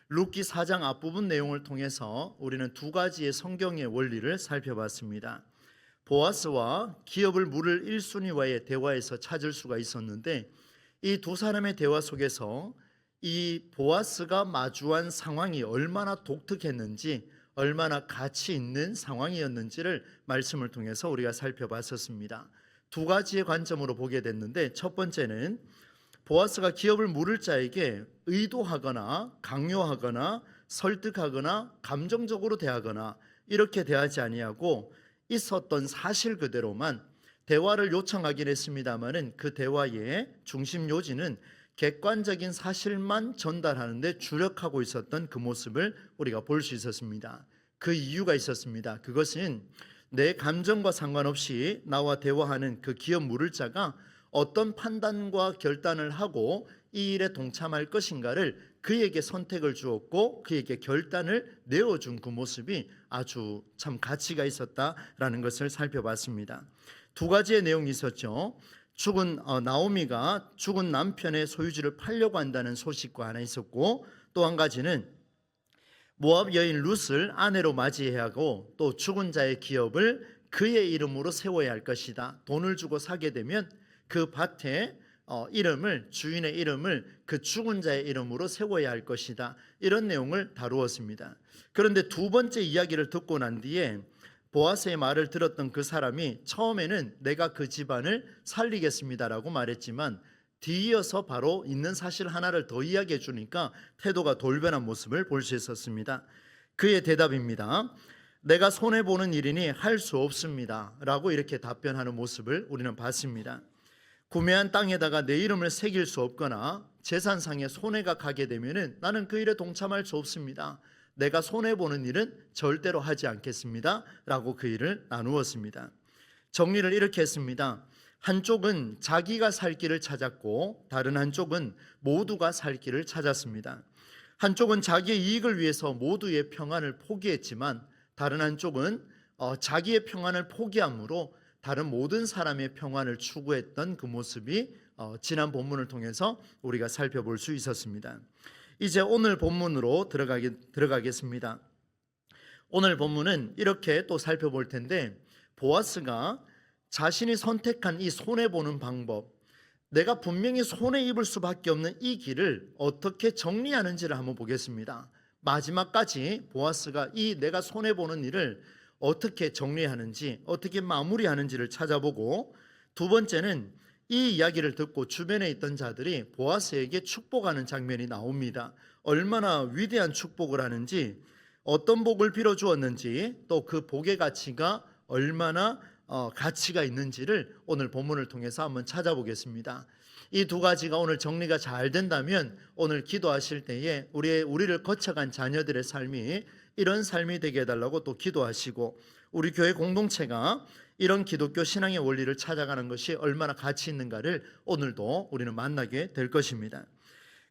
룻기 4장 앞부분 내용을 통해서 우리는 두 가지의 성경의 원리를 살펴봤습니다. 보아스와 기업을 물을 1순위와의 대화에서 찾을 수가 있었는데, 이 두 사람의 대화 속에서 이 보아스가 마주한 상황이 얼마나 독특했는지, 얼마나 가치 있는 상황이었는지를 말씀을 통해서 우리가 살펴봤었습니다. 두 가지의 관점으로 보게 됐는데, 첫 번째는 보아스가 기업을 물을 자에게 의도하거나 강요하거나 설득하거나 감정적으로 대하거나 이렇게 대하지 아니하고 있었던 사실 그대로만 대화를 요청하긴 했습니다마는 그 대화의 중심 요지는 객관적인 사실만 전달하는 데 주력하고 있었던 그 모습을 우리가 볼 수 있었습니다. 그 이유가 있었습니다. 그것은 내 감정과 상관없이 나와 대화하는 그 기업 물을 자가 어떤 판단과 결단을 하고 이 일에 동참할 것인가를 그에게 선택을 주었고 그에게 결단을 내어준 그 모습이 아주 참 가치가 있었다라는 것을 살펴봤습니다. 두 가지의 내용이 있었죠. 죽은 나오미가 죽은 남편의 소유지를 팔려고 한다는 소식과 하나 있었고, 또 한 가지는 모압 여인 룻을 아내로 맞이해야 하고 또 죽은 자의 기업을 그의 이름으로 세워야 할 것이다. 돈을 주고 사게 되면 그 밭의 이름을, 주인의 이름을 그 죽은 자의 이름으로 세워야 할 것이다. 이런 내용을 다루었습니다. 그런데 두 번째 이야기를 듣고 난 뒤에 보아스의 말을 들었던 그 사람이 처음에는 내가 그 집안을 살리겠습니다라고 말했지만, 뒤이어서 바로 있는 사실 하나를 더 이야기해 주니까 태도가 돌변한 모습을 볼 수 있었습니다. 그의 대답입니다. 내가 손해보는 일이니 할 수 없습니다 라고 이렇게 답변하는 모습을 우리는 봤습니다. 구매한 땅에다가 내 이름을 새길 수 없거나 재산상의 손해가 가게 되면 나는 그 일에 동참할 수 없습니다. 내가 손해보는 일은 절대로 하지 않겠습니다 라고 그 일을 나누었습니다. 정리를 이렇게 했습니다. 한쪽은 자기가 살 길을 찾았고 다른 한쪽은 모두가 살 길을 찾았습니다. 한쪽은 자기의 이익을 위해서 모두의 평안을 포기했지만 다른 한쪽은 자기의 평안을 포기함으로 다른 모든 사람의 평안을 추구했던 그 모습이 지난 본문을 통해서 우리가 살펴볼 수 있었습니다. 이제 오늘 본문으로 들어가겠습니다. 오늘 본문은 이렇게 또 살펴볼 텐데, 보아스가 자신이 선택한 이 손해보는 방법, 내가 분명히 손해 입을 수밖에 없는 이 길을 어떻게 정리하는지를 한번 보겠습니다. 마지막까지 보아스가 이 내가 손해보는 일을 어떻게 정리하는지, 어떻게 마무리하는지를 찾아보고, 두 번째는 이 이야기를 듣고 주변에 있던 자들이 보아스에게 축복하는 장면이 나옵니다. 얼마나 위대한 축복을 하는지, 어떤 복을 빌어주었는지, 또 그 복의 가치가 얼마나 가치가 있는지를 오늘 본문을 통해서 한번 찾아보겠습니다. 이 두 가지가 오늘 정리가 잘 된다면 오늘 기도하실 때에 우리를 거쳐간 자녀들의 삶이 이런 삶이 되게 해달라고 또 기도하시고, 우리 교회 공동체가 이런 기독교 신앙의 원리를 찾아가는 것이 얼마나 가치 있는가를 오늘도 우리는 만나게 될 것입니다.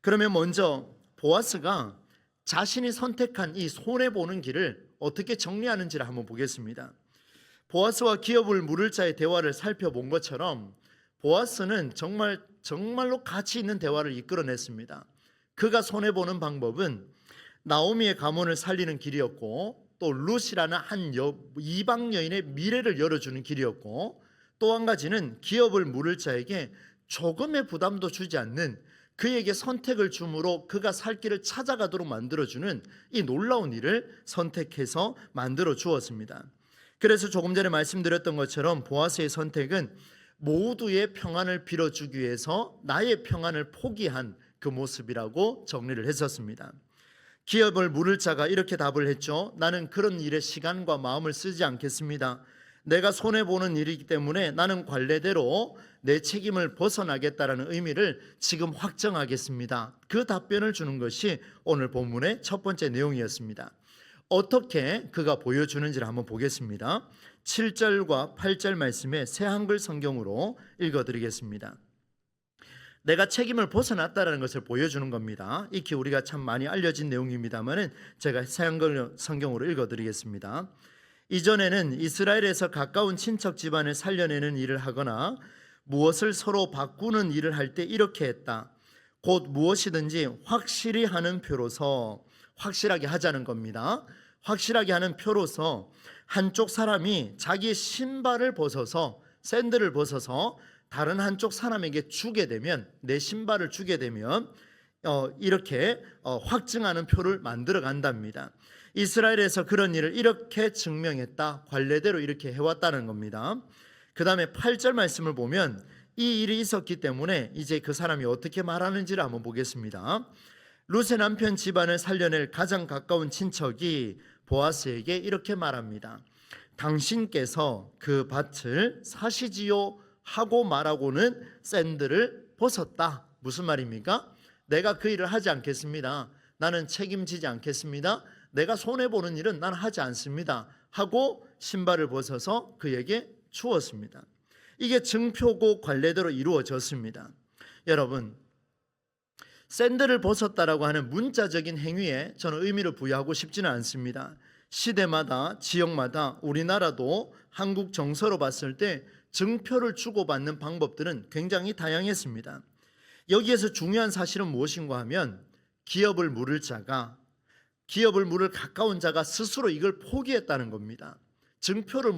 그러면 먼저 보아스가 자신이 선택한 이 손해보는 길을 어떻게 정리하는지를 한번 보겠습니다. 보아스와 기업을 물을 자의 대화를 살펴본 것처럼 보아스는 정말로 가치 있는 대화를 이끌어냈습니다. 그가 손해보는 방법은 나오미의 가문을 살리는 길이었고, 또 룻이라는 한 이방 여인의 미래를 열어주는 길이었고, 또 한 가지는 기업을 물을 자에게 조금의 부담도 주지 않는, 그에게 선택을 주므로 그가 살 길을 찾아가도록 만들어주는 이 놀라운 일을 선택해서 만들어 주었습니다. 그래서 조금 전에 말씀드렸던 것처럼 보아스의 선택은 모두의 평안을 빌어주기 위해서 나의 평안을 포기한 그 모습이라고 정리를 했었습니다. 기업을 물을 자가 이렇게 답을 했죠. 나는 그런 일에 시간과 마음을 쓰지 않겠습니다. 내가 손해보는 일이기 때문에 나는 관례대로 내 책임을 벗어나겠다라는 의미를 지금 확정하겠습니다. 그 답변을 주는 것이 오늘 본문의 첫 번째 내용이었습니다. 어떻게 그가 보여주는지를 한번 보겠습니다. 7절과 8절 말씀에 새 한글 성경으로 읽어드리겠습니다. 내가 책임을 벗어났다는 것을 보여주는 겁니다. 익히 우리가 참 많이 알려진 내용입니다만 제가 새 한글 성경으로 읽어드리겠습니다. 이전에는 이스라엘에서 가까운 친척 집안을 살려내는 일을 하거나 무엇을 서로 바꾸는 일을 할 때 이렇게 했다. 곧 무엇이든지 확실히 하는 표로서 확실하게 하자는 겁니다. 확실하게 하는 표로서 한쪽 사람이 자기의 신발을 벗어서, 샌들을 벗어서 다른 한쪽 사람에게 주게 되면, 내 신발을 주게 되면 이렇게 확증하는 표를 만들어 간답니다. 이스라엘에서 그런 일을 이렇게 증명했다, 관례대로 이렇게 해왔다는 겁니다. 그 다음에 8절 말씀을 보면 이 일이 있었기 때문에 이제 그 사람이 어떻게 말하는지를 한번 보겠습니다. 룻의 남편 집안을 살려낼 가장 가까운 친척이 보아스에게 이렇게 말합니다. 당신께서 그 밭을 사시지요 하고 말하고는 샌들을 벗었다. 무슨 말입니까? 내가 그 일을 하지 않겠습니다. 나는 책임지지 않겠습니다. 내가 손해보는 일은 나는 하지 않습니다 하고 신발을 벗어서 그에게 주었습니다. 이게 증표고 관례대로 이루어졌습니다. 여러분, 샌들을 벗었다라고 하는 문자적인 행위에 저는 의미를 부여하고 싶지는 않습니다. 시대마다, 지역마다, 우리나라도 한국 정서로 봤을 때 증표를 주고받는 방법들은 굉장히 다양했습니다. 여기에서 중요한 사실은 무엇인가 하면 기업을 물을 가까운 자가 스스로 이걸 포기했다는 겁니다. 증표를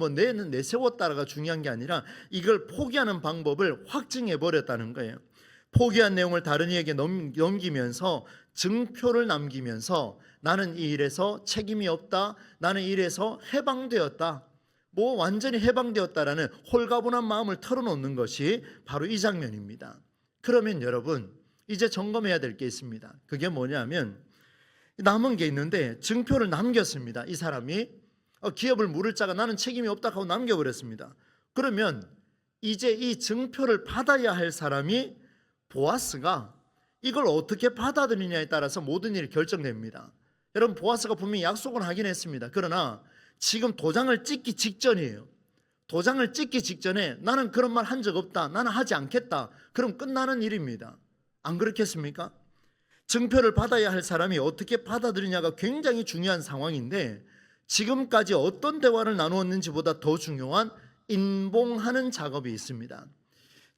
내세웠다가 중요한 게 아니라 이걸 포기하는 방법을 확증해 버렸다는 거예요. 포기한 내용을 다른 이에게 넘기면서 증표를 남기면서 나는 이 일에서 책임이 없다, 나는 이 일에서 해방되었다, 완전히 해방되었다라는 홀가분한 마음을 털어놓는 것이 바로 이 장면입니다. 그러면 여러분, 이제 점검해야 될 게 있습니다. 그게 뭐냐면 남은 게 있는데 증표를 남겼습니다. 이 사람이 기업을 물을 자가 나는 책임이 없다 하고 남겨버렸습니다. 그러면 이제 이 증표를 받아야 할 사람이 보아스가 이걸 어떻게 받아들이냐에 따라서 모든 일이 결정됩니다. 여러분, 보아스가 분명히 약속을 하긴 했습니다. 그러나 지금 도장을 찍기 직전이에요. 도장을 찍기 직전에 나는 그런 말 한 적 없다, 나는 하지 않겠다, 그럼 끝나는 일입니다. 안 그렇겠습니까? 증표를 받아야 할 사람이 어떻게 받아들이냐가 굉장히 중요한 상황인데, 지금까지 어떤 대화를 나누었는지보다 더 중요한 인봉하는 작업이 있습니다.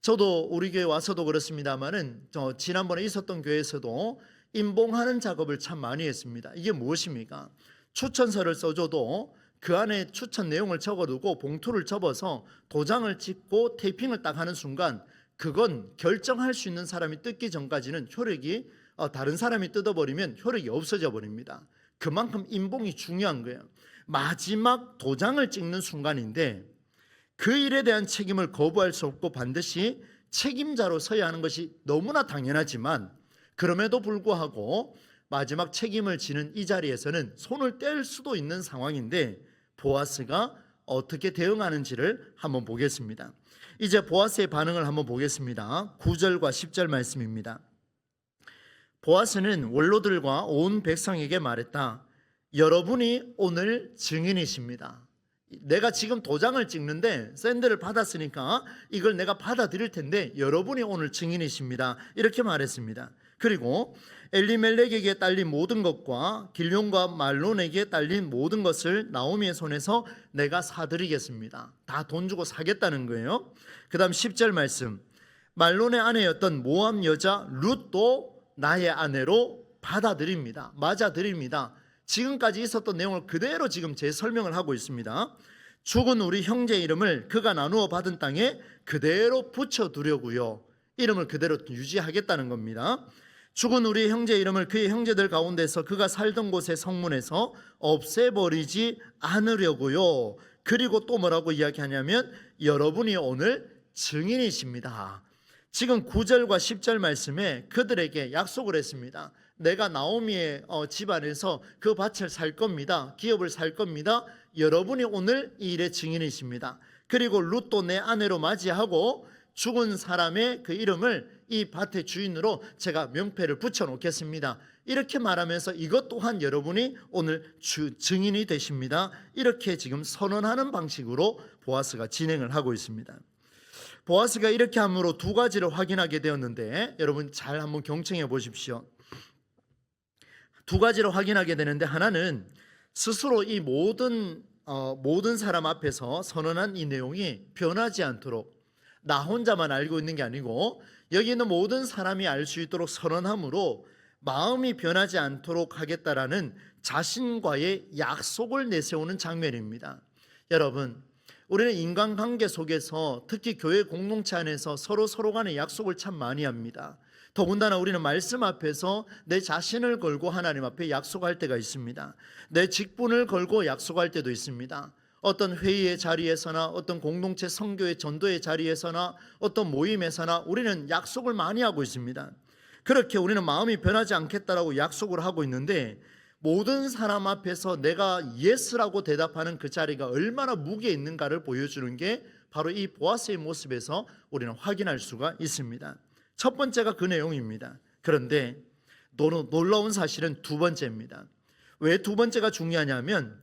저도 우리 교회 와서도 그렇습니다만은 지난번에 있었던 교회에서도 인봉하는 작업을 참 많이 했습니다. 이게 무엇입니까? 추천서를 써줘도 그 안에 추천 내용을 적어두고 봉투를 접어서 도장을 찍고 테이핑을 딱 하는 순간 그건 결정할 수 있는 사람이 뜯기 전까지는 효력이, 다른 사람이 뜯어버리면 효력이 없어져 버립니다. 그만큼 인봉이 중요한 거예요. 마지막 도장을 찍는 순간인데 그 일에 대한 책임을 거부할 수 없고 반드시 책임자로 서야 하는 것이 너무나 당연하지만, 그럼에도 불구하고 마지막 책임을 지는 이 자리에서는 손을 뗄 수도 있는 상황인데 보아스가 어떻게 대응하는지를 한번 보겠습니다. 이제 보아스의 반응을 한번 보겠습니다. 9절과 10절 말씀입니다. 보아스는 원로들과 온 백성에게 말했다. 여러분이 오늘 증인이십니다. 내가 지금 도장을 찍는데 샌들을 받았으니까 이걸 내가 받아들일 텐데 여러분이 오늘 증인이십니다. 이렇게 말했습니다. 그리고 엘리멜렉에게 딸린 모든 것과 길뇽과 말론에게 딸린 모든 것을 나오미의 손에서 내가 사드리겠습니다. 다 돈 주고 사겠다는 거예요. 그 다음 10절 말씀, 말론의 아내였던 모압 여자 룻도 나의 아내로 받아들입니다. 맞아들입니다. 지금까지 있었던 내용을 그대로 지금 재설명을 하고 있습니다. 죽은 우리 형제 이름을 그가 나누어 받은 땅에 그대로 붙여두려고요. 이름을 그대로 유지하겠다는 겁니다. 죽은 우리 형제 이름을 그의 형제들 가운데서 그가 살던 곳의 성문에서 없애버리지 않으려고요. 그리고 또 뭐라고 이야기하냐면 여러분이 오늘 증인이십니다. 지금 9절과 10절 말씀에 그들에게 약속을 했습니다. 내가 나오미의 집안에서 그 밭을 살 겁니다. 기업을 살 겁니다. 여러분이 오늘 이 일의 증인이십니다. 그리고 룻도 내 아내로 맞이하고 죽은 사람의 그 이름을 이 밭의 주인으로 제가 명패를 붙여놓겠습니다. 이렇게 말하면서 이것 또한 여러분이 오늘 증인이 되십니다. 이렇게 지금 선언하는 방식으로 보아스가 진행을 하고 있습니다. 보아스가 이렇게 함으로 두 가지를 확인하게 되었는데 여러분 잘 한번 경청해 보십시오. 두 가지를 확인하게 되는데, 하나는 스스로 이 모든 사람 앞에서 선언한 이 내용이 변하지 않도록 나 혼자만 알고 있는 게 아니고 여기 있는 모든 사람이 알 수 있도록 선언함으로 마음이 변하지 않도록 하겠다라는 자신과의 약속을 내세우는 장면입니다. 여러분, 우리는 인간관계 속에서 특히 교회 공동체 안에서 서로 간의 약속을 참 많이 합니다. 더군다나 우리는 말씀 앞에서 내 자신을 걸고 하나님 앞에 약속할 때가 있습니다. 내 직분을 걸고 약속할 때도 있습니다. 어떤 회의의 자리에서나 어떤 공동체 선교의 전도의 자리에서나 어떤 모임에서나 우리는 약속을 많이 하고 있습니다. 그렇게 우리는 마음이 변하지 않겠다라고 약속을 하고 있는데 모든 사람 앞에서 내가 예스라고 대답하는 그 자리가 얼마나 무게 있는가를 보여주는 게 바로 이 보아스의 모습에서 우리는 확인할 수가 있습니다. 첫 번째가 그 내용입니다. 그런데 놀라운 사실은 두 번째입니다. 왜 두 번째가 중요하냐면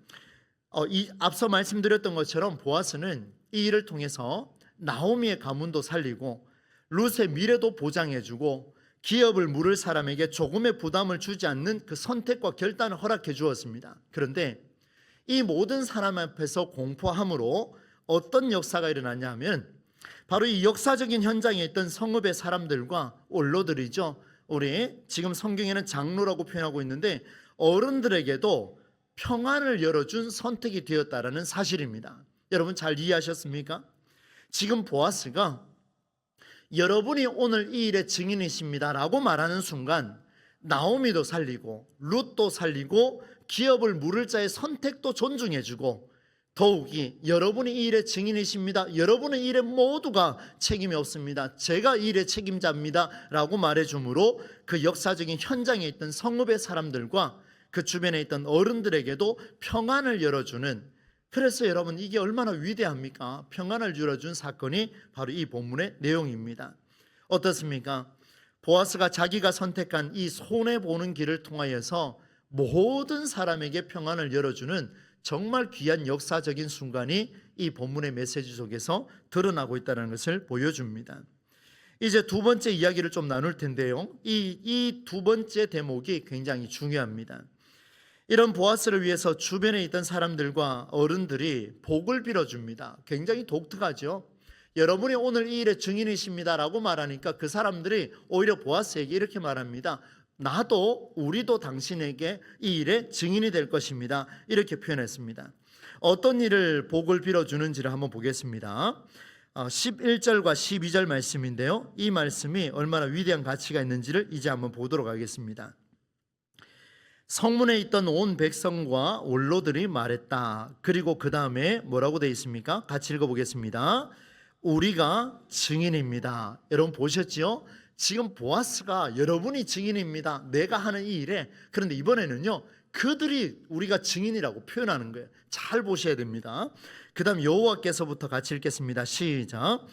앞서 말씀드렸던 것처럼 보아스는 이 일을 통해서 나오미의 가문도 살리고 룻의 미래도 보장해주고 기업을 물을 사람에게 조금의 부담을 주지 않는 그 선택과 결단을 허락해 주었습니다. 그런데 이 모든 사람 앞에서 공포함으로 어떤 역사가 일어났냐 하면 바로 이 역사적인 현장에 있던 성읍의 사람들과 원로들이죠. 우리 지금 성경에는 장로라고 표현하고 있는데 어른들에게도 평안을 열어준 선택이 되었다라는 사실입니다. 여러분 잘 이해하셨습니까? 지금 보아스가 여러분이 오늘 이 일의 증인이십니다 라고 말하는 순간 나오미도 살리고 룻도 살리고 기업을 물을 자의 선택도 존중해주고 더욱이 여러분이 이 일의 증인이십니다, 여러분은 이 일에 모두가 책임이 없습니다, 제가 이 일의 책임자입니다 라고 말해주므로 그 역사적인 현장에 있던 성읍의 사람들과 그 주변에 있던 어른들에게도 평안을 열어주는, 그래서 여러분 이게 얼마나 위대합니까? 평안을 열어준 사건이 바로 이 본문의 내용입니다. 어떻습니까? 보아스가 자기가 선택한 이 손해보는 길을 통하여서 모든 사람에게 평안을 열어주는 정말 귀한 역사적인 순간이 이 본문의 메시지 속에서 드러나고 있다는 것을 보여줍니다. 이제 두 번째 이야기를 좀 나눌 텐데요, 이 두 번째 대목이 굉장히 중요합니다. 이런 보아스를 위해서 주변에 있던 사람들과 어른들이 복을 빌어줍니다. 굉장히 독특하죠. 여러분이 오늘 이 일의 증인이십니다 라고 말하니까 그 사람들이 오히려 보아스에게 이렇게 말합니다. 나도 우리도 당신에게 이 일의 증인이 될 것입니다, 이렇게 표현했습니다. 어떤 일을 복을 빌어주는지를 한번 보겠습니다. 11절과 12절 말씀인데요, 이 말씀이 얼마나 위대한 가치가 있는지를 이제 한번 보도록 하겠습니다. 성문에 있던 온 백성과 원로들이 말했다. 그리고 그 다음에 뭐라고 되어 있습니까? 같이 읽어보겠습니다. 우리가 증인입니다. 여러분 보셨죠? 지금 보아스가 여러분이 증인입니다, 내가 하는 이 일에. 그런데 이번에는요, 그들이 우리가 증인이라고 표현하는 거예요. 잘 보셔야 됩니다. 그 다음 여호와께서부터 같이 읽겠습니다. 시작.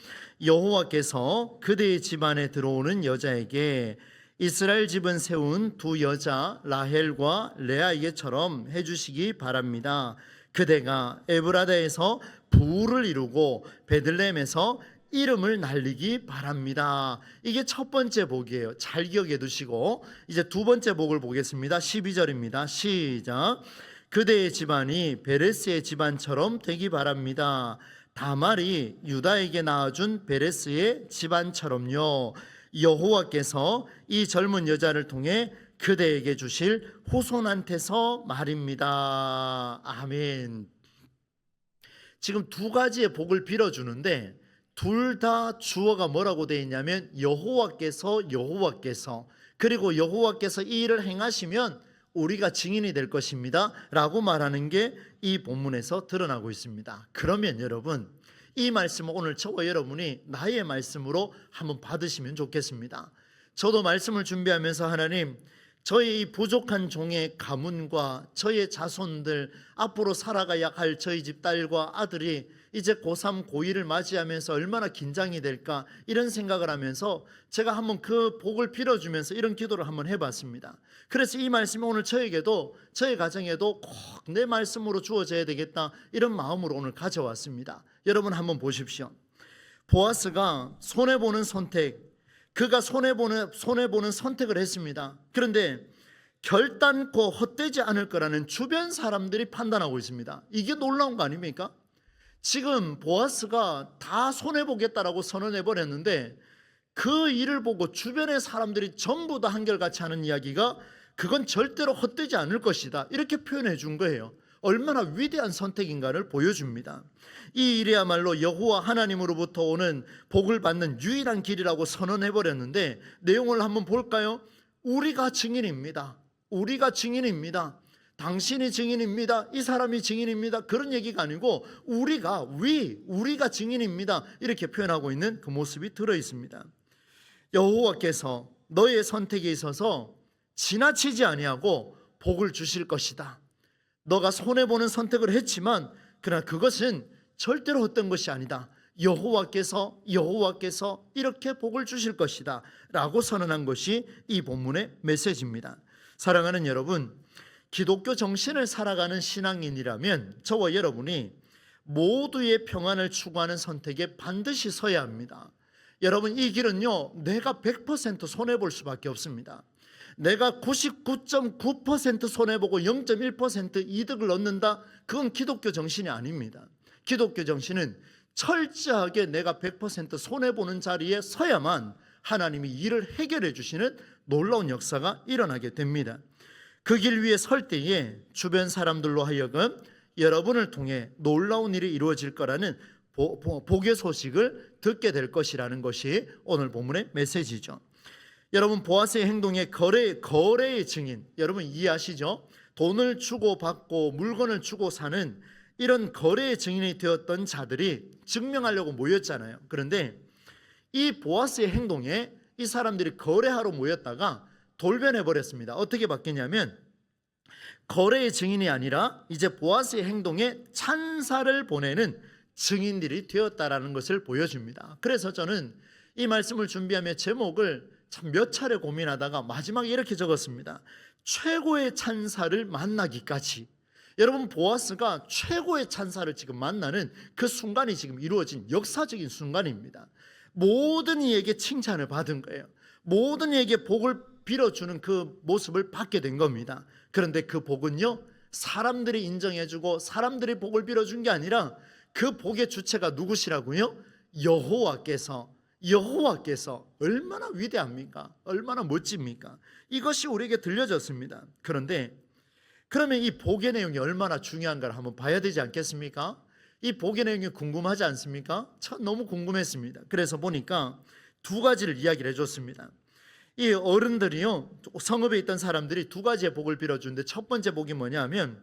여호와께서 그대의 집안에 들어오는 여자에게 이스라엘 집은 세운 두 여자 라헬과 레아에게처럼 해주시기 바랍니다. 그대가 에브라다에서 부를 이루고 베들레헴에서 이름을 날리기 바랍니다. 이게 첫 번째 복이에요. 잘 기억해 두시고 이제 두 번째 복을 보겠습니다. 12절입니다. 시작. 그대의 집안이 베레스의 집안처럼 되기 바랍니다. 다말이 유다에게 낳아준 베레스의 집안처럼요. 여호와께서 이 젊은 여자를 통해 그대에게 주실 후손한테서 말입니다. 아멘. 지금 두 가지의 복을 빌어주는데 둘 다 주어가 뭐라고 되어 있냐면 여호와께서 그리고 여호와께서 이 일을 행하시면 우리가 증인이 될 것입니다 라고 말하는 게 이 본문에서 드러나고 있습니다. 그러면 여러분 이 말씀을 오늘 저와 여러분이 나의 말씀으로 한번 받으시면 좋겠습니다. 저도 말씀을 준비하면서 하나님, 저의 이 부족한 종의 가문과 저의 자손들, 앞으로 살아가야 할 저희 집 딸과 아들이 이제 고3, 고1을 맞이하면서 얼마나 긴장이 될까, 이런 생각을 하면서 제가 한번 그 복을 빌어주면서 이런 기도를 한번 해봤습니다. 그래서 이 말씀이 오늘 저에게도, 저의 가정에도 꼭 내 말씀으로 주어져야 되겠다, 이런 마음으로 오늘 가져왔습니다. 여러분 한번 보십시오. 보아스가 손해보는 선택, 그가 손해보는 선택을 했습니다. 그런데 결단코 헛되지 않을 거라는 주변 사람들이 판단하고 있습니다. 이게 놀라운 거 아닙니까? 지금 보아스가 다 손해보겠다라고 선언해버렸는데 그 일을 보고 주변의 사람들이 전부 다 한결같이 하는 이야기가 그건 절대로 헛되지 않을 것이다, 이렇게 표현해 준 거예요. 얼마나 위대한 선택인가를 보여줍니다. 이 일이야말로 여호와 하나님으로부터 오는 복을 받는 유일한 길이라고 선언해 버렸는데, 내용을 한번 볼까요? 우리가 증인입니다. 우리가 증인입니다. 당신이 증인입니다. 이 사람이 증인입니다. 그런 얘기가 아니고 우리가 증인입니다, 이렇게 표현하고 있는 그 모습이 들어 있습니다. 여호와께서 너의 선택에 있어서 지나치지 아니하고 복을 주실 것이다. 너가 손해보는 선택을 했지만 그러나 그것은 절대로 헛된 것이 아니다. 여호와께서 이렇게 복을 주실 것이다 라고 선언한 것이 이 본문의 메시지입니다. 사랑하는 여러분, 기독교 정신을 살아가는 신앙인이라면 저와 여러분이 모두의 평안을 추구하는 선택에 반드시 서야 합니다. 여러분, 이 길은요, 내가 100% 손해볼 수밖에 없습니다. 내가 99.9% 손해보고 0.1% 이득을 얻는다, 그건 기독교 정신이 아닙니다. 기독교 정신은 철저하게 내가 100% 손해보는 자리에 서야만 하나님이 일을 해결해 주시는 놀라운 역사가 일어나게 됩니다. 그 길 위에 설 때에 주변 사람들로 하여금 여러분을 통해 놀라운 일이 이루어질 거라는 복의 소식을 듣게 될 것이라는 것이 오늘 본문의 메시지죠. 여러분, 보아스의 행동에 거래의 증인, 여러분 이해하시죠? 돈을 주고 받고 물건을 주고 사는 이런 거래의 증인이 되었던 자들이 증명하려고 모였잖아요. 그런데 이 보아스의 행동에 이 사람들이 거래하러 모였다가 돌변해 버렸습니다. 어떻게 바뀌냐면 거래의 증인이 아니라 이제 보아스의 행동에 찬사를 보내는 증인들이 되었다라는 것을 보여줍니다. 그래서 저는 이 말씀을 준비하며 제목을 참 몇 차례 고민하다가 마지막에 이렇게 적었습니다. 최고의 찬사를 만나기까지. 여러분, 보아스가 최고의 찬사를 지금 만나는 그 순간이 지금 이루어진 역사적인 순간입니다. 모든 이에게 칭찬을 받은 거예요. 모든 이에게 복을 빌어주는 그 모습을 받게 된 겁니다. 그런데 그 복은요, 사람들이 인정해주고 사람들이 복을 빌어준 게 아니라 그 복의 주체가 누구시라고요? 여호와께서 얼마나 위대합니까? 얼마나 멋집니까? 이것이 우리에게 들려졌습니다. 그런데 그러면 이 복의 내용이 얼마나 중요한가를 한번 봐야 되지 않겠습니까? 이 복의 내용이 궁금하지 않습니까? 참 너무 궁금했습니다. 그래서 보니까 두 가지를 이야기를 해줬습니다. 이 어른들이요, 성읍에 있던 사람들이 두 가지의 복을 빌어주는데, 첫 번째 복이 뭐냐면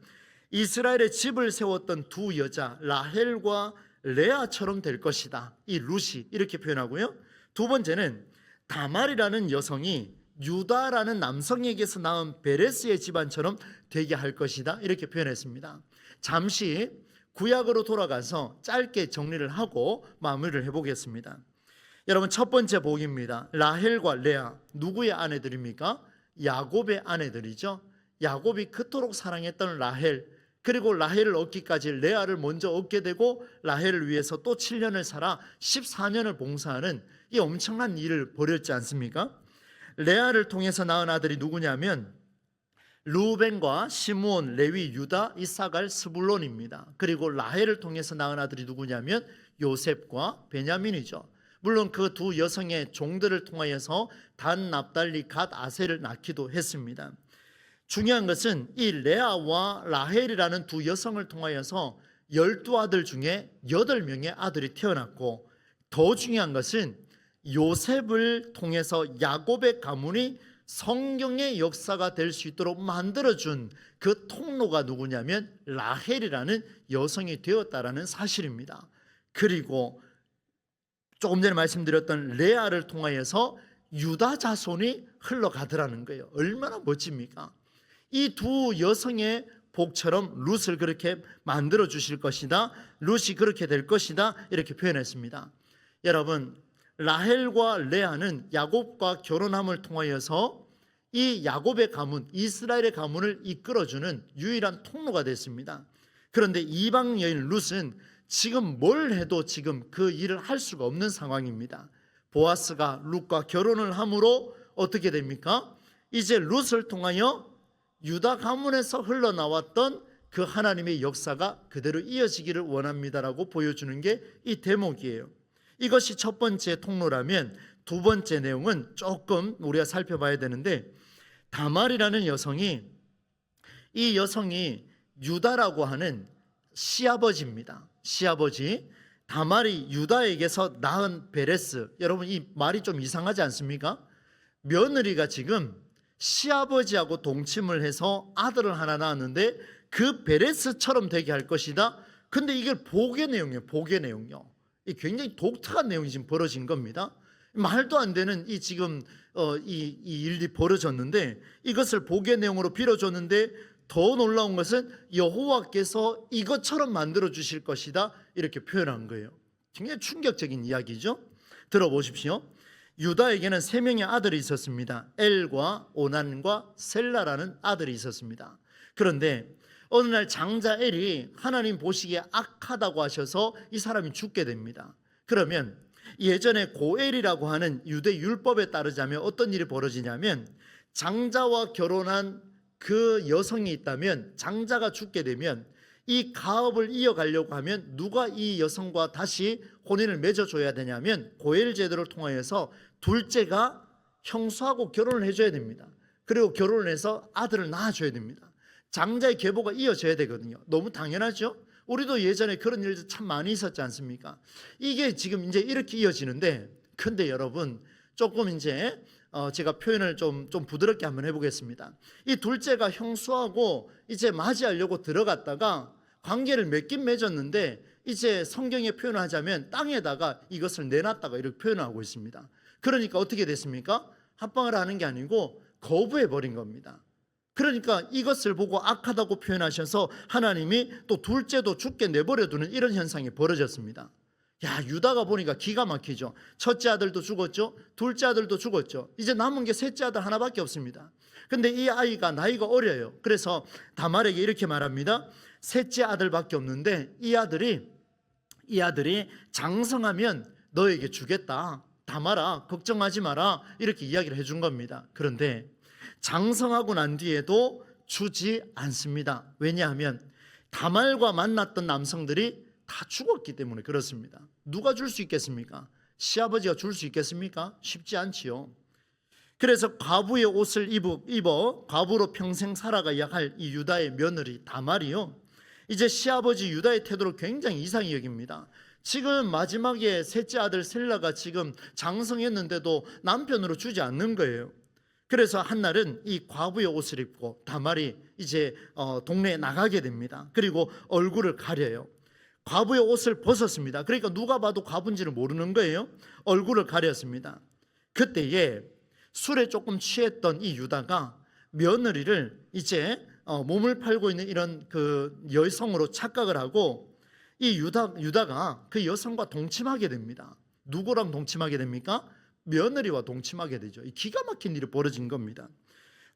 이스라엘의 집을 세웠던 두 여자 라헬과 레아처럼 될 것이다, 이 루시, 이렇게 표현하고요. 두 번째는 다말이라는 여성이 유다라는 남성에게서 낳은 베레스의 집안처럼 되게 할 것이다, 이렇게 표현했습니다. 잠시 구약으로 돌아가서 짧게 정리를 하고 마무리를 해보겠습니다. 여러분, 첫 번째 복입니다. 라헬과 레아, 누구의 아내들입니까? 야곱의 아내들이죠. 야곱이 그토록 사랑했던 라헬, 그리고 라헬을 얻기까지 레아를 먼저 얻게 되고 라헬을 위해서 또 7년을 살아 14년을 봉사하는 이 엄청난 일을 벌였지 않습니까? 레아를 통해서 낳은 아들이 누구냐면 루벤과 시므온, 레위, 유다, 이사갈, 스불론입니다. 그리고 라헬을 통해서 낳은 아들이 누구냐면 요셉과 베냐민이죠. 물론 그 두 여성의 종들을 통하여서 단, 납달리, 갓, 아셀을 낳기도 했습니다. 중요한 것은 이 레아와 라헬이라는 두 여성을 통하여서 12아들 중에 8명의 아들이 태어났고, 더 중요한 것은 요셉을 통해서 야곱의 가문이 성경의 역사가 될 수 있도록 만들어준 그 통로가 누구냐면 라헬이라는 여성이 되었다라는 사실입니다. 그리고 조금 전에 말씀드렸던 레아를 통하여서 유다 자손이 흘러가더라는 거예요. 얼마나 멋집니까? 이 두 여성의 복처럼 룻을 그렇게 만들어 주실 것이다, 룻이 그렇게 될 것이다, 이렇게 표현했습니다. 여러분, 라헬과 레아는 야곱과 결혼함을 통하여서 이 야곱의 가문, 이스라엘의 가문을 이끌어주는 유일한 통로가 됐습니다. 그런데 이방 여인 룻은 지금 뭘 해도 지금 그 일을 할 수가 없는 상황입니다. 보아스가 룻과 결혼을 함으로 어떻게 됩니까? 이제 룻을 통하여 유다 가문에서 흘러나왔던 그 하나님의 역사가 그대로 이어지기를 원합니다라고 보여주는 게 이 대목이에요. 이것이 첫 번째 통로라면, 두 번째 내용은 조금 우리가 살펴봐야 되는데, 다말이라는 여성이, 이 여성이 유다라고 하는 시아버지입니다. 시아버지. 다말이 유다에게서 낳은 베레스. 여러분, 이 말이 좀 이상하지 않습니까? 며느리가 지금 시아버지하고 동침을 해서 아들을 하나 낳았는데 그 베레스처럼 되게 할 것이다. 근데 이게 복의 내용이에요. 복의 내용이요. 이 굉장히 독특한 내용이 지금 벌어진 겁니다. 말도 안 되는 이 지금 이 일이 벌어졌는데, 이것을 복의 내용으로 빌어줬는데, 더 놀라운 것은 여호와께서 이것처럼 만들어 주실 것이다, 이렇게 표현한 거예요. 굉장히 충격적인 이야기죠. 들어보십시오. 유다에게는 3명의 아들이 있었습니다. 엘과 오난과 셀라라는 아들이 있었습니다. 그런데 어느 날 장자 엘이 하나님 보시기에 악하다고 하셔서 이 사람이 죽게 됩니다. 그러면 예전에 고엘이라고 하는 유대 율법에 따르자면 어떤 일이 벌어지냐면, 장자와 결혼한 그 여성이 있다면 장자가 죽게 되면 이 가업을 이어가려고 하면 누가 이 여성과 다시 혼인을 맺어줘야 되냐면, 고엘 제도를 통하여서 둘째가 형수하고 결혼을 해줘야 됩니다. 그리고 결혼을 해서 아들을 낳아줘야 됩니다. 장자의 계보가 이어져야 되거든요. 너무 당연하죠. 우리도 예전에 그런 일도 참 많이 있었지 않습니까? 이게 지금 이제 이렇게 이어지는데, 근데 여러분 조금 이제 제가 표현을 좀 부드럽게 한번 해보겠습니다. 이 둘째가 형수하고 이제 맞이하려고 들어갔다가 관계를 맺긴 맺었는데, 이제 성경에 표현을 하자면 땅에다가 이것을 내놨다가 이렇게 표현하고 있습니다. 그러니까 어떻게 됐습니까? 합방을 하는 게 아니고 거부해 버린 겁니다. 그러니까 이것을 보고 악하다고 표현하셔서 하나님이 또 둘째도 죽게 내버려두는 이런 현상이 벌어졌습니다. 야, 유다가 보니까 기가 막히죠. 첫째 아들도 죽었죠. 둘째 아들도 죽었죠. 이제 남은 게 셋째 아들 하나밖에 없습니다. 근데 이 아이가 나이가 어려요. 그래서 다말에게 이렇게 말합니다. 셋째 아들밖에 없는데 이 아들이 장성하면 너에게 주겠다. 다말아, 걱정하지 마라. 이렇게 이야기를 해준 겁니다. 그런데 장성하고 난 뒤에도 주지 않습니다. 왜냐하면 다말과 만났던 남성들이 다 죽었기 때문에 그렇습니다. 누가 줄 수 있겠습니까? 시아버지가 줄 수 있겠습니까? 쉽지 않지요. 그래서 과부의 옷을 입어 과부로 평생 살아가야 할 이 유다의 며느리 다말이요, 이제 시아버지 유다의 태도를 굉장히 이상히 여깁니다. 지금 마지막에 셋째 아들 셀라가 지금 장성했는데도 남편으로 주지 않는 거예요. 그래서 한날은 이 과부의 옷을 입고 다말이 이제 동네에 나가게 됩니다. 그리고 얼굴을 가려요. 과부의 옷을 벗었습니다. 그러니까 누가 봐도 과부인지를 모르는 거예요. 얼굴을 가렸습니다. 그때에 술에 조금 취했던 이 유다가 며느리를 이제 몸을 팔고 있는 이런 그 여성으로 착각을 하고 이 유다가 그 여성과 동침하게 됩니다. 누구랑 동침하게 됩니까? 며느리와 동침하게 되죠. 이 기가 막힌 일이 벌어진 겁니다.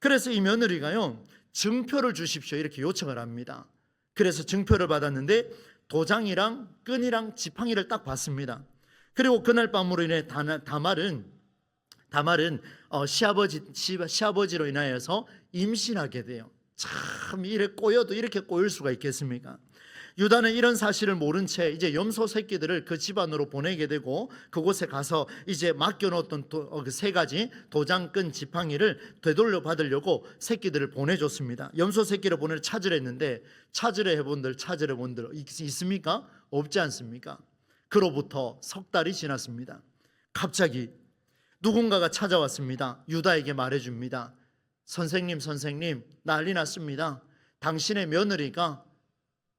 그래서 이 며느리가요, 증표를 주십시오 이렇게 요청을 합니다. 그래서 증표를 받았는데 도장이랑 끈이랑 지팡이를 딱 받습니다. 그리고 그날 밤으로 인해 다말은 시아버지로 인하여서 임신하게 돼요. 참 이래 꼬여도 이렇게 꼬일 수가 있겠습니까? 유다는 이런 사실을 모른 채 이제 염소 새끼들을 그 집안으로 보내게 되고, 그곳에 가서 이제 맡겨놓았던 그 3가지 도장끈 지팡이를 되돌려 받으려고 새끼들을 보내줬습니다. 염소 새끼를 찾으려 했는데 찾으려 해본들 있습니까? 없지 않습니까? 그로부터 석 달이 지났습니다. 갑자기 누군가가 찾아왔습니다. 유다에게 말해줍니다. 선생님 난리 났습니다. 당신의 며느리가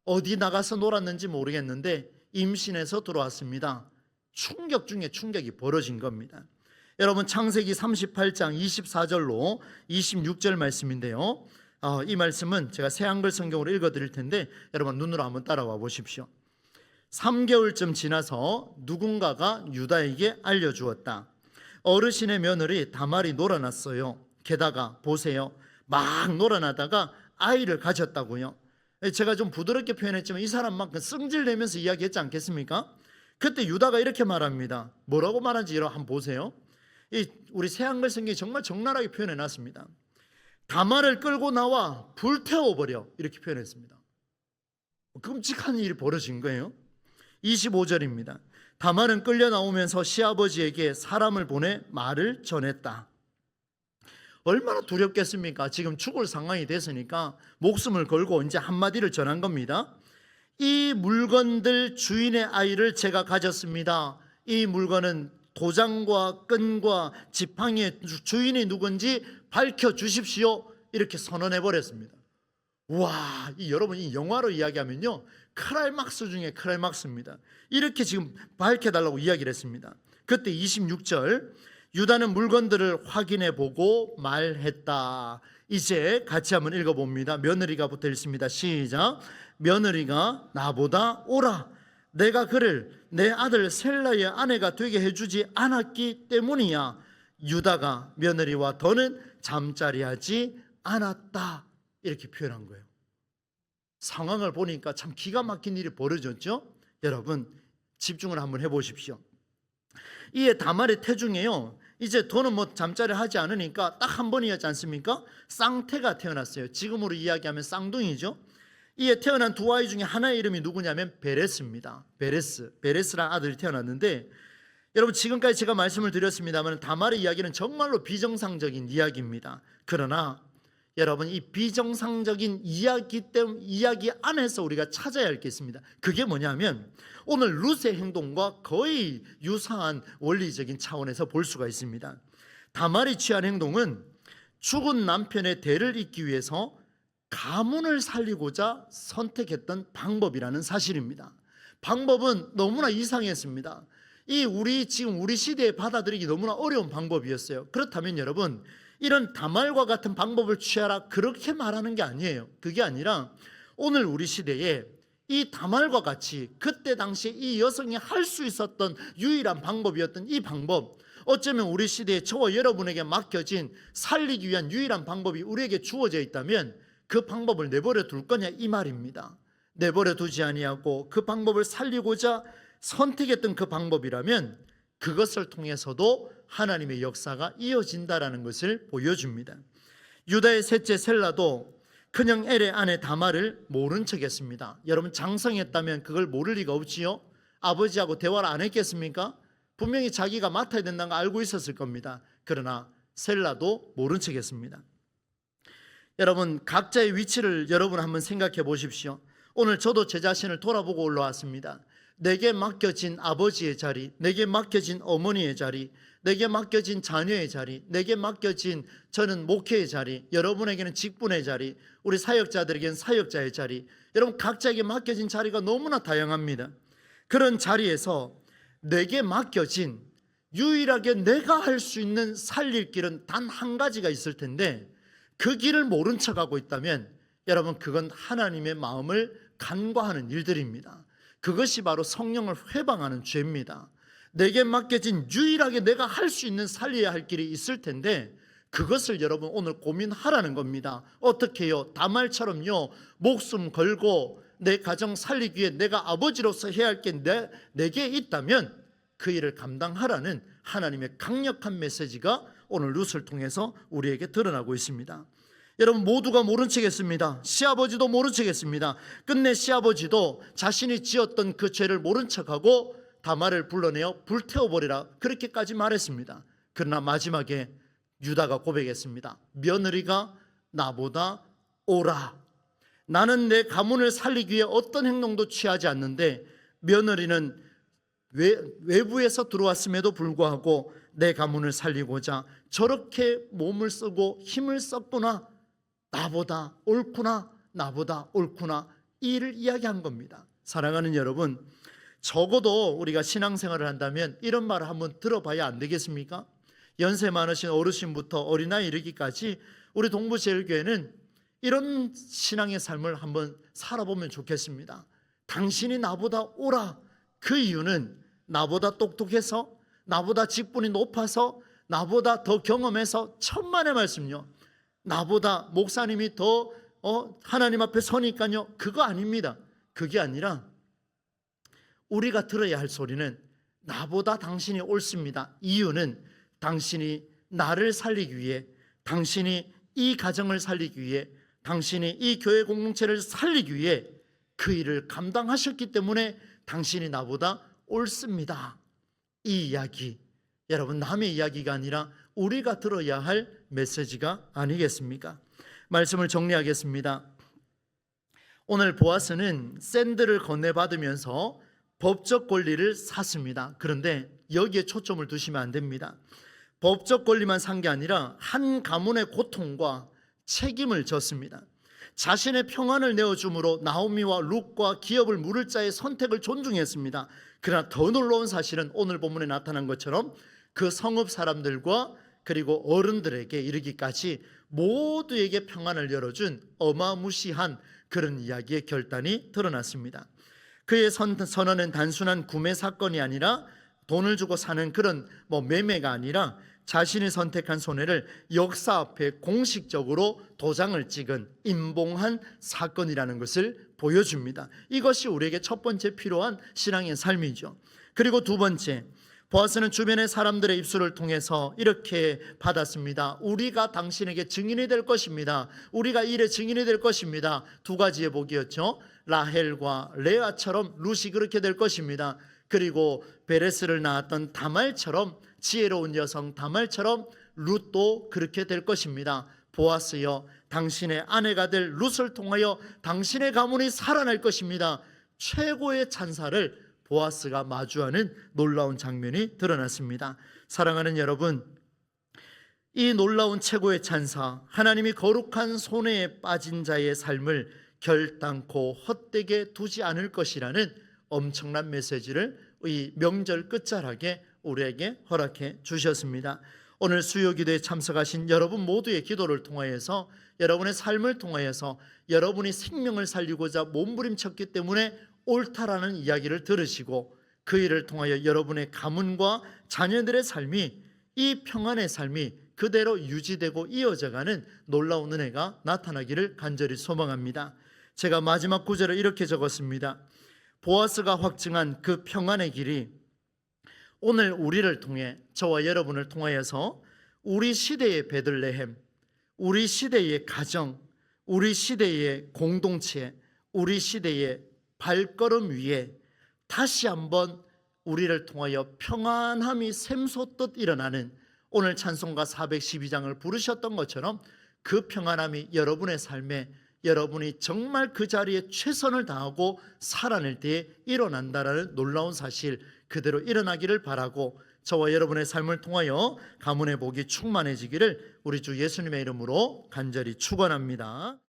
어디 나가서 놀았는지 모르겠는데 임신해서 들어왔습니다. 충격 중에 충격이 벌어진 겁니다. 여러분, 창세기 38장 24절로 26절 말씀인데요, 이 말씀은 제가 새한글 성경으로 읽어드릴 텐데 여러분 눈으로 한번 따라와 보십시오. 3개월쯤 지나서 누군가가 유다에게 알려주었다. 어르신의 며느리 다말이 놀아났어요. 게다가 보세요, 막 놀아나다가 아이를 가졌다고요. 제가 좀 부드럽게 표현했지만 이 사람만큼 승질내면서 이야기했지 않겠습니까? 그때 유다가 이렇게 말합니다. 뭐라고 말한지 한번 보세요. 우리 새한글 성경이 정말 적나라하게 표현해놨습니다. 다말을 끌고 나와 불태워버려, 이렇게 표현했습니다. 끔찍한 일이 벌어진 거예요. 25절입니다. 다말은 끌려 나오면서 시아버지에게 사람을 보내 말을 전했다. 얼마나 두렵겠습니까? 지금 죽을 상황이 됐으니까 목숨을 걸고 이제 한마디를 전한 겁니다. 이 물건들 주인의 아이를 제가 가졌습니다. 이 물건은 도장과 끈과 지팡이의 주인이 누군지 밝혀주십시오. 이렇게 선언해 버렸습니다. 와, 여러분 이 영화로 이야기하면요, 클라이막스 중에 클라이막스입니다. 이렇게 지금 밝혀달라고 이야기를 했습니다. 그때 26절, 유다는 물건들을 확인해 보고 말했다. 이제 같이 한번 읽어봅니다. 며느리가 붙어 있습니다. 시작. 며느리가 나보다 오라. 내가 그를 내 아들 셀라의 아내가 되게 해주지 않았기 때문이야. 유다가 며느리와 더는 잠자리하지 않았다. 이렇게 표현한 거예요. 상황을 보니까 참 기가 막힌 일이 벌어졌죠. 여러분 집중을 한번 해보십시오. 이에 다말의 태중에요, 이제 더는 뭐 잠자리 하지 않으니까 딱 한 번이었지 않습니까? 쌍태가 태어났어요. 지금으로 이야기하면 쌍둥이죠. 이에 태어난 두 아이 중에 하나의 이름이 누구냐면 베레스입니다. 베레스라는 아들이 태어났는데, 여러분 지금까지 제가 말씀을 드렸습니다만 다말의 이야기는 정말로 비정상적인 이야기입니다. 그러나 여러분 이 비정상적인 이야기 안에서 우리가 찾아야 할 게 있습니다. 그게 뭐냐면 오늘 룻의 행동과 거의 유사한 원리적인 차원에서 볼 수가 있습니다. 다말이 취한 행동은 죽은 남편의 대를 잇기 위해서 가문을 살리고자 선택했던 방법이라는 사실입니다. 방법은 너무나 이상했습니다. 지금 우리 시대에 받아들이기 너무나 어려운 방법이었어요. 그렇다면 여러분, 이런 다말과 같은 방법을 취하라 그렇게 말하는 게 아니에요. 그게 아니라 오늘 우리 시대에 이 다말과 같이 그때 당시에 이 여성이 할 수 있었던 유일한 방법이었던 이 방법, 어쩌면 우리 시대에 저와 여러분에게 맡겨진 살리기 위한 유일한 방법이 우리에게 주어져 있다면 그 방법을 내버려 둘 거냐 이 말입니다. 내버려 두지 아니하고 그 방법을 살리고자 선택했던 그 방법이라면 그것을 통해서도 하나님의 역사가 이어진다라는 것을 보여줍니다. 유다의 셋째 셀라도 큰형 엘의 아내 다말을 모른 척했습니다. 여러분 장성했다면 그걸 모를 리가 없지요. 아버지하고 대화를 안 했겠습니까? 분명히 자기가 맡아야 된다는 거 알고 있었을 겁니다. 그러나 셀라도 모른 척했습니다. 여러분 각자의 위치를 여러분 한번 생각해 보십시오. 오늘 저도 제 자신을 돌아보고 올라왔습니다. 내게 맡겨진 아버지의 자리, 내게 맡겨진 어머니의 자리, 내게 맡겨진 자녀의 자리, 내게 맡겨진 저는 목회의 자리, 여러분에게는 직분의 자리, 우리 사역자들에게는 사역자의 자리, 여러분 각자에게 맡겨진 자리가 너무나 다양합니다. 그런 자리에서 내게 맡겨진 유일하게 내가 할 수 있는 살릴 길은 단 한 가지가 있을 텐데 그 길을 모른 척하고 있다면 여러분 그건 하나님의 마음을 간과하는 일들입니다. 그것이 바로 성령을 회방하는 죄입니다. 내게 맡겨진 유일하게 내가 할 수 있는 살려야 할 길이 있을 텐데 그것을 여러분 오늘 고민하라는 겁니다. 어떻게 해요? 다말처럼요 목숨 걸고 내 가정 살리기 위해 내가 아버지로서 해야 할 게 내게 있다면 그 일을 감당하라는 하나님의 강력한 메시지가 오늘 룻을 통해서 우리에게 드러나고 있습니다. 여러분 모두가 모른 척했습니다. 시아버지도 모른 척했습니다. 끝내 시아버지도 자신이 지었던 그 죄를 모른 척하고 다말을 불러내어 불태워버리라 그렇게까지 말했습니다. 그러나 마지막에 유다가 고백했습니다. 며느리가 나보다 오라. 나는 내 가문을 살리기 위해 어떤 행동도 취하지 않는데 며느리는 외부에서 들어왔음에도 불구하고 내 가문을 살리고자 저렇게 몸을 쓰고 힘을 썼구나. 나보다 옳구나. 나보다 옳구나. 이 일을 이야기한 겁니다. 사랑하는 여러분, 적어도 우리가 신앙생활을 한다면 이런 말을 한번 들어봐야 안 되겠습니까? 연세 많으신 어르신부터 어린아이 이르기까지 우리 동부제일교회는 이런 신앙의 삶을 한번 살아보면 좋겠습니다. 당신이 나보다 오라. 그 이유는 나보다 똑똑해서, 나보다 직분이 높아서, 나보다 더 경험해서, 천만의 말씀요, 나보다 목사님이 더 하나님 앞에 서니까요, 그거 아닙니다. 그게 아니라 우리가 들어야 할 소리는 나보다 당신이 옳습니다. 이유는 당신이 나를 살리기 위해, 당신이 이 가정을 살리기 위해, 당신이 이 교회 공동체를 살리기 위해 그 일을 감당하셨기 때문에 당신이 나보다 옳습니다. 이 이야기, 여러분 남의 이야기가 아니라 우리가 들어야 할 메시지가 아니겠습니까? 말씀을 정리하겠습니다. 오늘 보아스는 샌들을 건네받으면서 법적 권리를 샀습니다. 그런데 여기에 초점을 두시면 안 됩니다. 법적 권리만 산 게 아니라 한 가문의 고통과 책임을 졌습니다. 자신의 평안을 내어줌으로 나오미와 룻과 기업을 물을 자의 선택을 존중했습니다. 그러나 더 놀라운 사실은 오늘 본문에 나타난 것처럼 그 성읍 사람들과 그리고 어른들에게 이르기까지 모두에게 평안을 열어준 어마무시한 그런 이야기의 결단이 드러났습니다. 그의 선언은 단순한 구매 사건이 아니라 돈을 주고 사는 그런 매매가 아니라 자신이 선택한 손해를 역사 앞에 공식적으로 도장을 찍은 임봉한 사건이라는 것을 보여줍니다. 이것이 우리에게 첫 번째 필요한 신앙의 삶이죠. 그리고 두 번째, 보아스는 주변의 사람들의 입술을 통해서 이렇게 받았습니다. 우리가 당신에게 증인이 될 것입니다. 우리가 일의 증인이 될 것입니다. 두 가지의 복이었죠. 라헬과 레아처럼 룻이 그렇게 될 것입니다. 그리고 베레스를 낳았던 다말처럼, 지혜로운 여성 다말처럼 룻도 그렇게 될 것입니다. 보아스여, 당신의 아내가 될 룻을 통하여 당신의 가문이 살아날 것입니다. 최고의 찬사를 보아스가 마주하는 놀라운 장면이 드러났습니다. 사랑하는 여러분, 이 놀라운 최고의 찬사, 하나님이 거룩한 손해에 빠진 자의 삶을 결단코 헛되게 두지 않을 것이라는 엄청난 메시지를 이 명절 끝자락에 우리에게 허락해 주셨습니다. 오늘 수요기도에 참석하신 여러분 모두의 기도를 통하여서, 여러분의 삶을 통하여서 여러분이 생명을 살리고자 몸부림쳤기 때문에 옳다라는 이야기를 들으시고 그 일을 통하여 여러분의 가문과 자녀들의 삶이, 이 평안의 삶이 그대로 유지되고 이어져가는 놀라운 은혜가 나타나기를 간절히 소망합니다. 제가 마지막 구절을 이렇게 적었습니다. 보아스가 확증한 그 평안의 길이 오늘 우리를 통해, 저와 여러분을 통하여서 우리 시대의 베들레헴, 우리 시대의 가정, 우리 시대의 공동체, 우리 시대의 발걸음 위에 다시 한번 우리를 통하여 평안함이 샘솟듯 일어나는, 오늘 찬송가 412장을 부르셨던 것처럼 그 평안함이 여러분의 삶에, 여러분이 정말 그 자리에 최선을 다하고 살아낼 때에 일어난다라는 놀라운 사실 그대로 일어나기를 바라고, 저와 여러분의 삶을 통하여 가문의 복이 충만해지기를 우리 주 예수님의 이름으로 간절히 축원합니다.